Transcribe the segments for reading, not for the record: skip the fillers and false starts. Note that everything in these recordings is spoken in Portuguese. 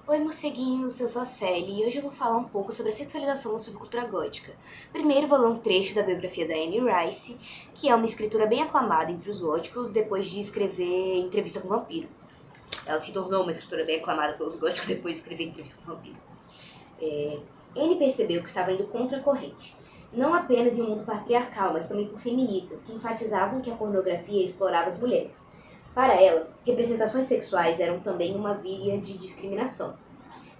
Oi, morceguinhos, eu sou a Sally e hoje eu vou falar um pouco sobre a sexualização da subcultura gótica. Primeiro vou ler um trecho da biografia da Anne Rice, que é uma escritora bem aclamada entre os góticos depois de escrever Entrevista com o Vampiro. Ela se tornou uma escritora bem aclamada pelos góticos depois de escrever Entrevista com o Vampiro. Anne percebeu que estava indo contra a corrente, não apenas em um mundo patriarcal, mas também por feministas que enfatizavam que a pornografia explorava as mulheres. Para elas, representações sexuais eram também uma via de discriminação.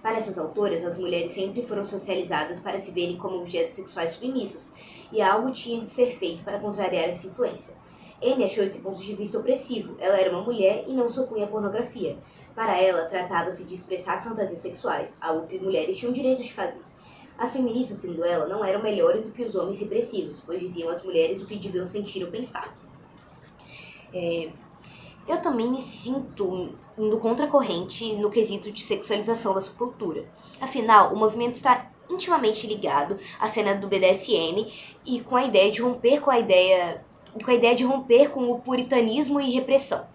Para essas autoras, as mulheres sempre foram socializadas para se verem como objetos sexuais submissos, e algo tinha de ser feito para contrariar essa influência. Anne achou esse ponto de vista opressivo. Ela era uma mulher e não se opunha à pornografia. Para ela, tratava-se de expressar fantasias sexuais, algo que mulheres tinham direito de fazer. As feministas, segundo ela, não eram melhores do que os homens repressivos, pois diziam às mulheres o que deviam sentir ou pensar. Eu também me sinto indo contra a corrente no quesito de sexualização da subcultura. Afinal, o movimento está intimamente ligado à cena do BDSM e com a ideia de romper com o puritanismo e repressão.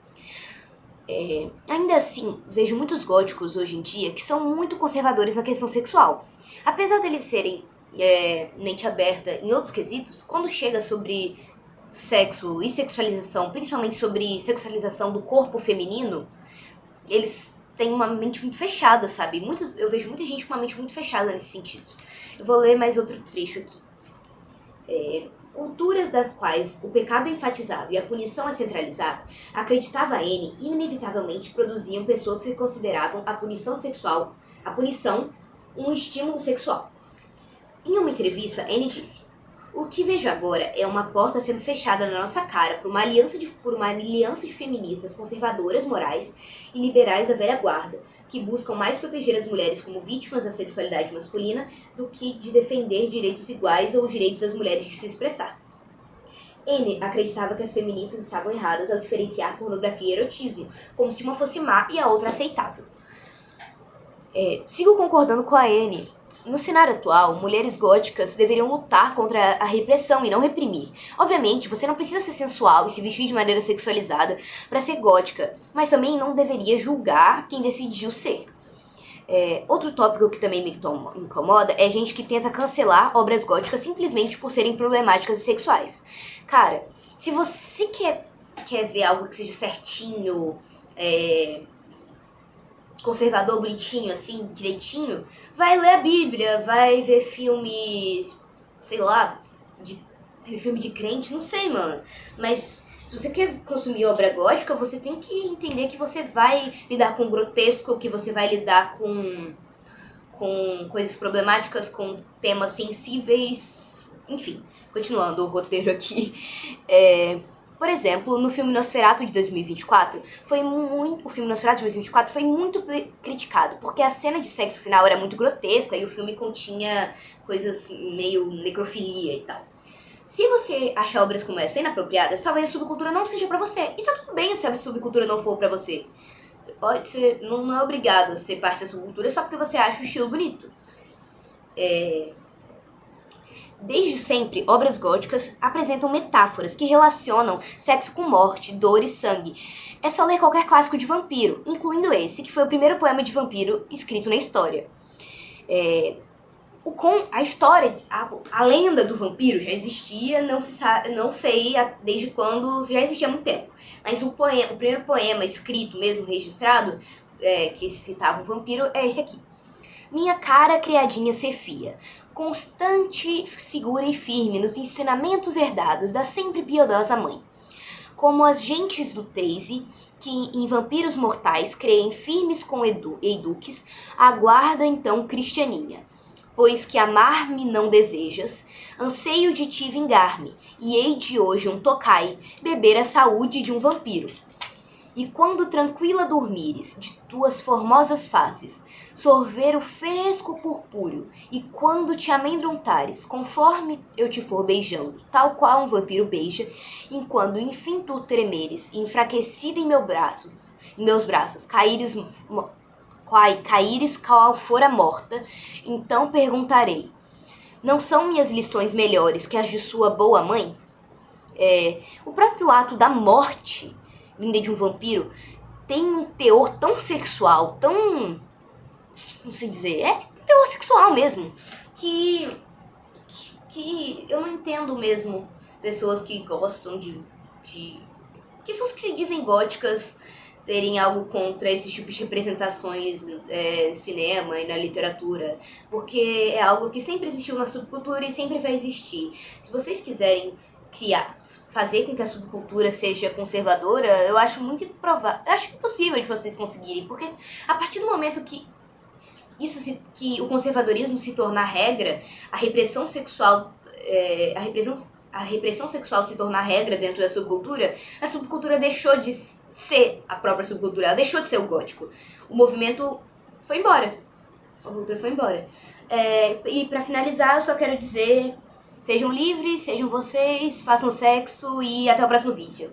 Ainda assim, vejo muitos góticos hoje em dia que são muito conservadores na questão sexual. Apesar deles serem mente aberta em outros quesitos, quando chega sobre sexo e sexualização, principalmente sobre sexualização do corpo feminino, eles têm uma mente muito fechada, sabe? Eu vejo muita gente com uma mente muito fechada nesses sentidos. Eu vou ler mais outro trecho aqui. Culturas das quais o pecado é enfatizado e a punição é centralizada, acreditava Anne, inevitavelmente produziam pessoas que consideravam a punição um estímulo sexual. Em uma entrevista, Anne disse: "O que vejo agora é uma porta sendo fechada na nossa cara por uma aliança de feministas conservadoras morais e liberais da velha guarda, que buscam mais proteger as mulheres como vítimas da sexualidade masculina do que de defender direitos iguais ou os direitos das mulheres de se expressar." Anne acreditava que as feministas estavam erradas ao diferenciar pornografia e erotismo, como se uma fosse má e a outra aceitável. Sigo concordando com a Anne. No cenário atual, mulheres góticas deveriam lutar contra a repressão e não reprimir. Obviamente, você não precisa ser sensual e se vestir de maneira sexualizada para ser gótica, mas também não deveria julgar quem decidiu ser. Outro tópico que também me incomoda é gente que tenta cancelar obras góticas simplesmente por serem problemáticas e sexuais. Cara, se você quer ver algo que seja certinho, conservador, bonitinho, assim, direitinho, vai ler a Bíblia, vai ver filme, sei lá, filme de crente, não sei, mano. Mas se você quer consumir obra gótica, você tem que entender que você vai lidar com grotesco, que você vai lidar com coisas problemáticas, com temas sensíveis, enfim. Continuando o roteiro aqui, por exemplo, no filme Nosferatu de 2024, o filme Nosferatu de 2024 foi muito criticado, porque a cena de sexo final era muito grotesca e o filme continha coisas meio necrofilia e tal. Se você achar obras como essa inapropriadas, talvez a subcultura não seja pra você. E tá tudo bem se a subcultura não for pra você. Você pode ser, não é obrigado a ser parte da subcultura só porque você acha o estilo bonito. Desde sempre, obras góticas apresentam metáforas que relacionam sexo com morte, dor e sangue. É só ler qualquer clássico de vampiro, incluindo esse, que foi o primeiro poema de vampiro escrito na história. A história, a lenda do vampiro já existia, não sei desde quando, já existia há muito tempo. Mas o primeiro poema escrito mesmo, registrado, que citava o vampiro, é esse aqui. Minha cara criadinha Cefia, constante, segura e firme nos ensinamentos herdados da sempre piedosa mãe. Como as gentes do Teise, que em vampiros mortais creem firmes com eiduques, aguarda então cristianinha. Pois que amar-me não desejas, anseio de ti vingar-me, e hei de hoje um tocai, beber a saúde de um vampiro. E quando tranquila dormires, de tuas formosas faces, sorver o fresco purpúreo, e quando te amedrontares, conforme eu te for beijando, tal qual um vampiro beija, enquanto enfim tu tremeres, enfraquecida em meus braços, caíres qual fora morta, então perguntarei: não são minhas lições melhores que as de sua boa mãe? O próprio ato da morte vinda de um vampiro tem um teor tão sexual, tão não sei dizer, é teor sexual mesmo. Que eu não entendo mesmo pessoas que gostam de pessoas que se dizem góticas terem algo contra esses tipos de representações no cinema e na literatura, porque é algo que sempre existiu na subcultura e sempre vai existir. Se vocês quiserem fazer com que a subcultura seja conservadora, eu acho muito improvável, acho impossível de vocês conseguirem, porque a partir do momento que que o conservadorismo se tornar regra, a repressão sexual, a repressão sexual se tornar regra dentro da subcultura, a subcultura deixou de ser a própria subcultura, ela deixou de ser o gótico. O movimento foi embora. A subcultura foi embora. E pra finalizar, eu só quero dizer, sejam livres, sejam vocês, façam sexo e até o próximo vídeo.